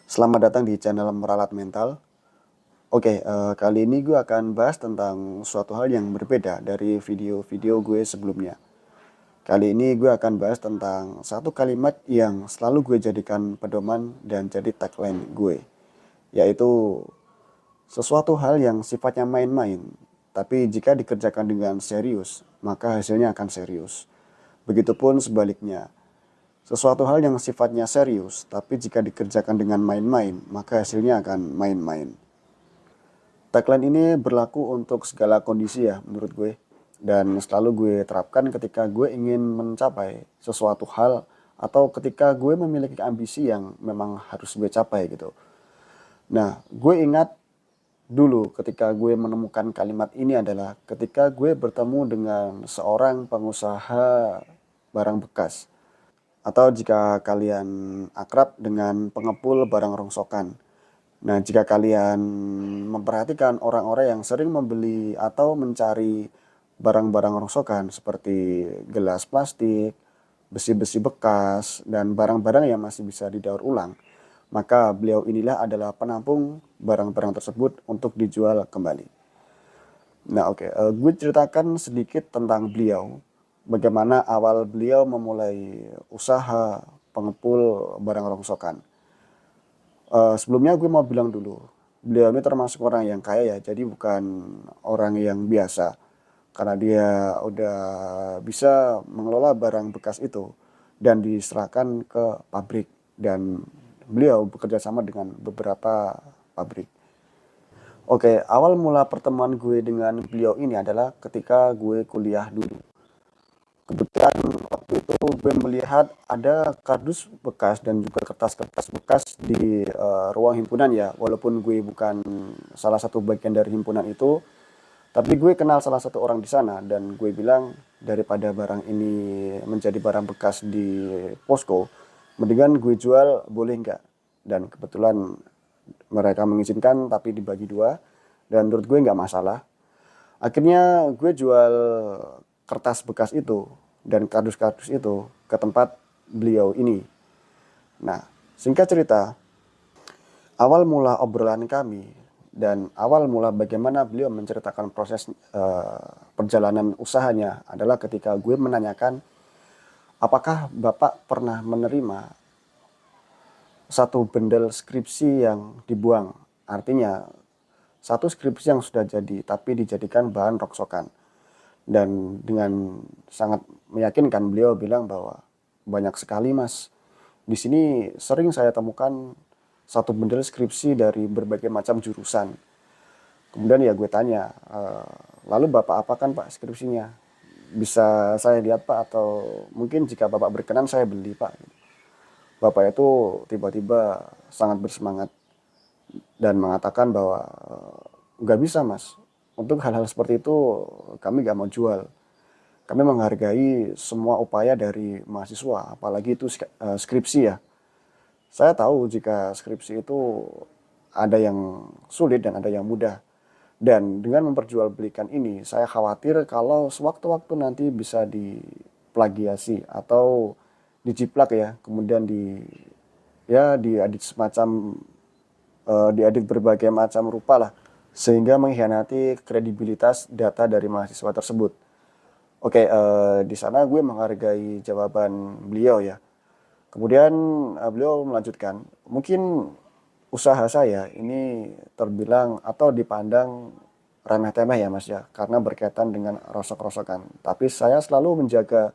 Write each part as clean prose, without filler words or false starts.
Selamat datang di channel Meralat Mental. Kali ini gue akan bahas tentang suatu hal yang berbeda dari video-video gue sebelumnya. Kali ini gue akan bahas tentang satu kalimat yang selalu gue jadikan pedoman dan jadi tagline gue, yaitu sesuatu hal yang sifatnya main-main, tapi jika dikerjakan dengan serius, maka hasilnya akan serius. Begitupun sebaliknya, sesuatu hal yang sifatnya serius, tapi jika dikerjakan dengan main-main, maka hasilnya akan main-main. Tagline ini berlaku untuk segala kondisi ya menurut gue. Dan selalu gue terapkan ketika gue ingin mencapai sesuatu hal atau ketika gue memiliki ambisi yang memang harus gue capai gitu. Nah, gue ingat dulu ketika gue menemukan kalimat ini adalah ketika gue bertemu dengan seorang pengusaha barang bekas. Atau jika kalian akrab dengan pengepul barang rongsokan. Nah, jika kalian memperhatikan orang-orang yang sering membeli atau mencari barang-barang rongsokan seperti gelas plastik, besi-besi bekas, dan barang-barang yang masih bisa didaur ulang, maka beliau inilah adalah penampung barang-barang tersebut untuk dijual kembali. Nah, gue ceritakan sedikit tentang beliau, bagaimana awal beliau memulai usaha pengepul barang rongsokan. Sebelumnya gue mau bilang dulu, beliau ini termasuk orang yang kaya ya, jadi bukan orang yang biasa. Karena dia udah bisa mengelola barang bekas itu dan diserahkan ke pabrik. Dan beliau bekerja sama dengan beberapa pabrik. Awal mula pertemuan gue dengan beliau ini adalah ketika gue kuliah dulu. Kebetulan waktu itu gue melihat ada kardus bekas dan juga kertas-kertas bekas di ruang himpunan ya. Walaupun gue bukan salah satu bagian dari himpunan itu, tapi gue kenal salah satu orang di sana dan gue bilang daripada barang ini menjadi barang bekas di posko, mendingan gue jual boleh nggak? Dan kebetulan mereka mengizinkan tapi dibagi dua dan menurut gue nggak masalah. Akhirnya gue jual kertas bekas itu dan kardus-kardus itu ke tempat beliau ini. Nah, singkat cerita, awal mula obrolan kami dan awal mula bagaimana beliau menceritakan proses perjalanan usahanya adalah ketika gue menanyakan, apakah Bapak pernah menerima satu bendel skripsi yang dibuang? Artinya, satu skripsi yang sudah jadi tapi dijadikan bahan rongsokan. Dan dengan sangat meyakinkan beliau bilang bahwa banyak sekali mas. Di sini sering saya temukan satu bendel skripsi dari berbagai macam jurusan. Kemudian ya gue tanya, lalu Bapak apakan Pak skripsinya? Bisa saya lihat Pak atau mungkin jika Bapak berkenan saya beli Pak. Bapak itu tiba-tiba sangat bersemangat dan mengatakan bahwa nggak bisa mas. Untuk hal-hal seperti itu kami nggak mau jual. Kami menghargai semua upaya dari mahasiswa, apalagi itu skripsi ya. Saya tahu jika skripsi itu ada yang sulit dan ada yang mudah. Dan dengan memperjualbelikan ini, saya khawatir kalau sewaktu-waktu nanti bisa diplagiasi atau dijiplak ya, kemudian diedit semacam diedit berbagai macam rupa lah, sehingga mengkhianati kredibilitas data dari mahasiswa tersebut. Di sana gue menghargai jawaban beliau ya. Kemudian beliau melanjutkan, mungkin usaha saya ini terbilang atau dipandang remeh-temeh ya mas ya, karena berkaitan dengan rosok-rosokan. Tapi saya selalu menjaga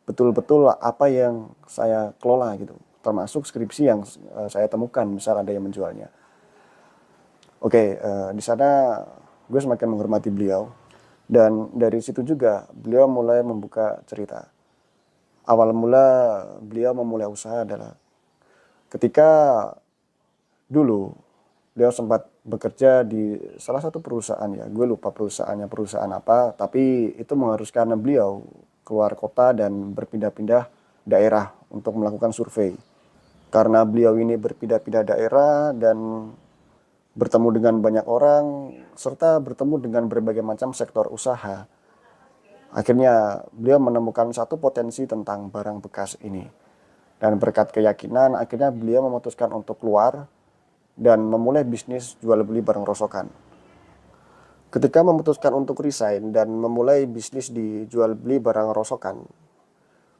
betul-betul apa yang saya kelola gitu, termasuk skripsi yang saya temukan, misal ada yang menjualnya. Di sana gue semakin menghormati beliau. Dan dari situ juga beliau mulai membuka cerita. Awal mula beliau memulai usaha adalah ketika dulu beliau sempat bekerja di salah satu perusahaan ya. Gue lupa perusahaan apa, tapi itu mengharuskan beliau keluar kota dan berpindah-pindah daerah untuk melakukan survei. Karena beliau ini berpindah-pindah daerah dan bertemu dengan banyak orang serta bertemu dengan berbagai macam sektor usaha. Akhirnya beliau menemukan satu potensi tentang barang bekas ini. Dan berkat keyakinan akhirnya beliau memutuskan untuk keluar dan memulai bisnis jual beli barang rongsokan. Ketika memutuskan untuk resign dan memulai bisnis di jual beli barang rongsokan,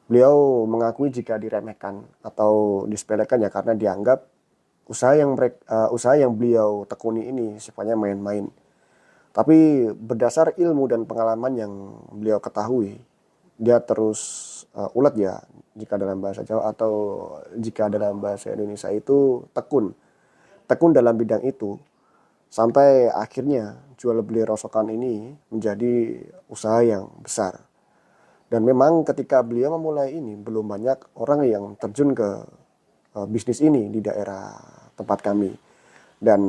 beliau mengakui jika diremehkan atau disepelekan ya karena dianggap usaha yang beliau tekuni ini sifatnya main-main. Tapi berdasar ilmu dan pengalaman yang beliau ketahui, dia terus ulet ya jika dalam bahasa Jawa, atau jika dalam bahasa Indonesia itu tekun. Tekun dalam bidang itu sampai akhirnya jual beli rongsokan ini menjadi usaha yang besar. Dan memang ketika beliau memulai ini belum banyak orang yang terjun ke bisnis ini di daerah tempat kami. Dan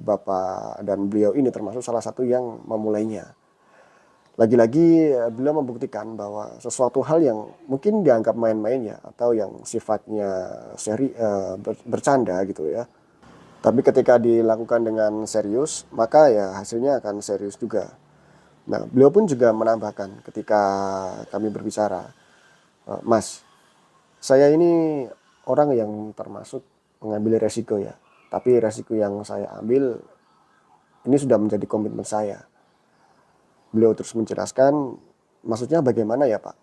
Bapak dan beliau ini termasuk salah satu yang memulainya. Lagi-lagi beliau membuktikan bahwa sesuatu hal yang mungkin dianggap main-main ya, atau yang sifatnya bercanda gitu ya. Tapi ketika dilakukan dengan serius, maka ya hasilnya akan serius juga. Nah, beliau pun juga menambahkan ketika kami berbicara, Mas, saya ini orang yang termasuk mengambil resiko ya. Tapi resiko yang saya ambil ini sudah menjadi komitmen saya. Beliau terus menjelaskan, maksudnya bagaimana ya Pak?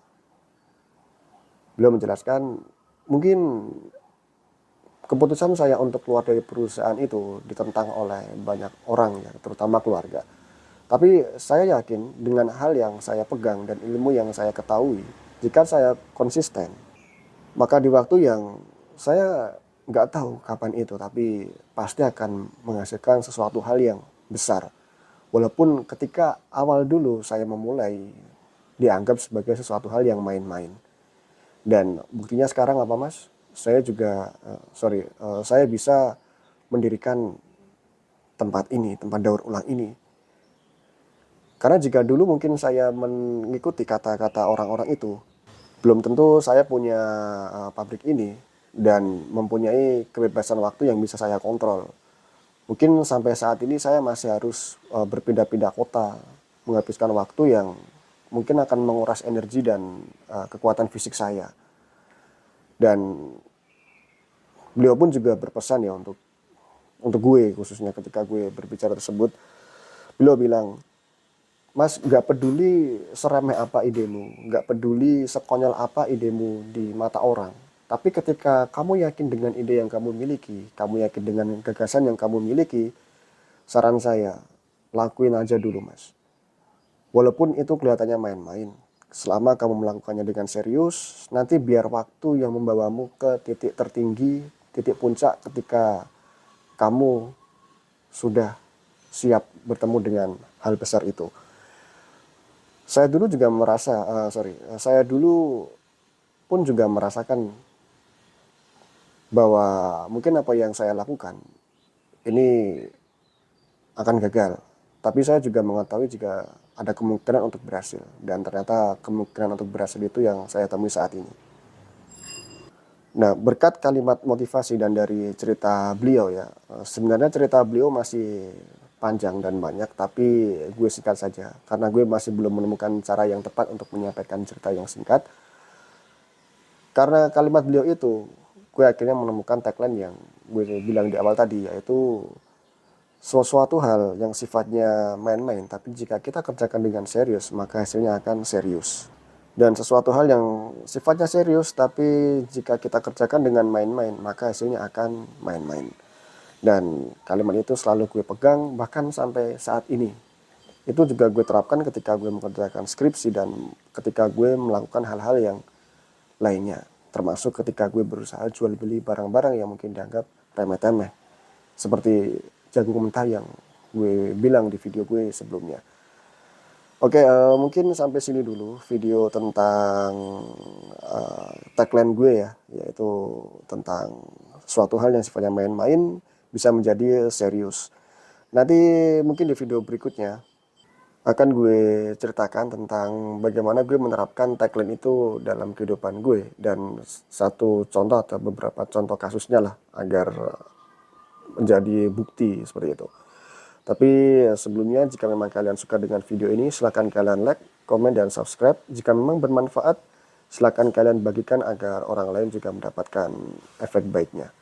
Beliau menjelaskan, mungkin keputusan saya untuk keluar dari perusahaan itu ditentang oleh banyak orang ya, terutama keluarga. Tapi saya yakin dengan hal yang saya pegang dan ilmu yang saya ketahui, jika saya konsisten, maka di waktu yang saya nggak tahu kapan itu, tapi pasti akan menghasilkan sesuatu hal yang besar. Walaupun ketika awal dulu saya memulai dianggap sebagai sesuatu hal yang main-main. Dan buktinya sekarang apa Mas? Saya juga, saya bisa mendirikan tempat ini, tempat daur ulang ini. Karena jika dulu mungkin saya mengikuti kata-kata orang-orang itu, belum tentu saya punya pabrik ini dan mempunyai kebebasan waktu yang bisa saya kontrol. Mungkin sampai saat ini saya masih harus berpindah-pindah kota, menghabiskan waktu yang mungkin akan menguras energi dan kekuatan fisik saya. Dan beliau pun juga berpesan ya untuk gue, khususnya ketika gue berbicara tersebut, beliau bilang, Mas, gak peduli seremeh apa idemu, gak peduli sekonyol apa idemu di mata orang. Tapi ketika kamu yakin dengan ide yang kamu miliki, kamu yakin dengan gagasan yang kamu miliki, saran saya, lakuin aja dulu Mas. Walaupun itu kelihatannya main-main, selama kamu melakukannya dengan serius, nanti biar waktu yang membawamu ke titik tertinggi, titik puncak ketika kamu sudah siap bertemu dengan hal besar itu. Saya dulu juga saya dulu pun juga merasakan bahwa mungkin apa yang saya lakukan ini akan gagal. Tapi saya juga mengetahui jika ada kemungkinan untuk berhasil. Dan ternyata kemungkinan untuk berhasil itu yang saya temui saat ini. Nah, berkat kalimat motivasi dan dari cerita beliau ya, sebenarnya cerita beliau masih panjang dan banyak, tapi gue singkat saja. Karena gue masih belum menemukan cara yang tepat untuk menyampaikan cerita yang singkat. Karena kalimat beliau itu, gue akhirnya menemukan tagline yang gue bilang di awal tadi, yaitu sesuatu hal yang sifatnya main-main, tapi jika kita kerjakan dengan serius, maka hasilnya akan serius. Dan sesuatu hal yang sifatnya serius, tapi jika kita kerjakan dengan main-main, maka hasilnya akan main-main. Dan kalimat itu selalu gue pegang, bahkan sampai saat ini. Itu juga gue terapkan ketika gue mengerjakan skripsi dan ketika gue melakukan hal-hal yang lainnya. Termasuk ketika gue berusaha jual beli barang-barang yang mungkin dianggap remeh-temeh. Seperti jagung mentah yang gue bilang di video gue sebelumnya. Oke, mungkin sampai sini dulu video tentang tagline gue ya, yaitu tentang suatu hal yang sifatnya main-main bisa menjadi serius. Nanti mungkin di video berikutnya akan gue ceritakan tentang bagaimana gue menerapkan tagline itu dalam kehidupan gue dan satu contoh atau beberapa contoh kasusnya lah agar menjadi bukti seperti itu. Tapi sebelumnya jika memang kalian suka dengan video ini, silahkan kalian like, komen, dan subscribe. Jika memang bermanfaat, silahkan kalian bagikan agar orang lain juga mendapatkan efek baiknya.